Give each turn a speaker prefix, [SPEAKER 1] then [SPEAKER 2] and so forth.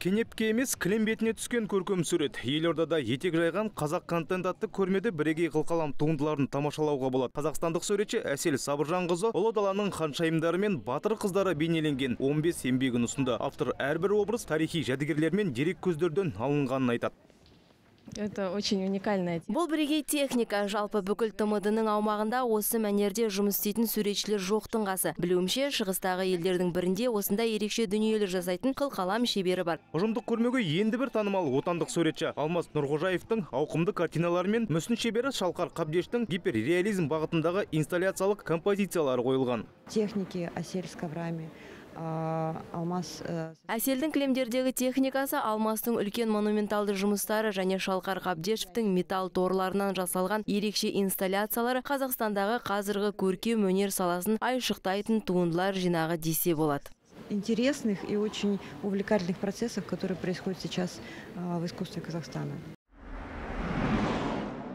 [SPEAKER 1] Кенепке емес, кілем бетіне түскен көркем сурет. Елордада етек жайған қазақ контент атты көрмеде бірегей қылқалам туындыларын тамашалауға болады. Қазақстандық суретші Әсел Сабыржанқызы ұлы даланың ханшайымдары мен батыр қыздары бейнеленген 15 еңбегін ұсынды. Автор әрбір образ тарихи жәдігерлер мен дерек көздерден алынғанын айтады.
[SPEAKER 2] Это очень уникальная.
[SPEAKER 3] Бұл бірегей техника. Жалпы бүкіл ТМД-ның аумағында осы мәнерде жұмыс істейтін суретшілер жоқтың қасы. Білуімше, шығыстағы елдердің бірінде осында ерекше дүниелер жасайтын қылқалам шебері бар.
[SPEAKER 1] Ұжымдық көрмеге енді бір танымал отандық суретші Алмас Нұрғожаевтың ауқымды картиналары мен мүсін шебері Шалқар Қабдештің гиперреализм бағытындағы инсталляциялық композициялары қойылған.
[SPEAKER 4] Техники Әсел Скаврами.
[SPEAKER 3] Әселдің кілемдердегі техникасы Алмастың үлкен монументалды жұмыстары және Шалқар Қабдешевтің металл торларынан жасалған ерекше инсталляциялары Қазақстандағы қазіргі көркем өнер саласын айшықтайтын туындылар жинағы десе болады.
[SPEAKER 4] Интересных и очень увлекательных процессов, которые происходят сейчас в искусстве Казахстана.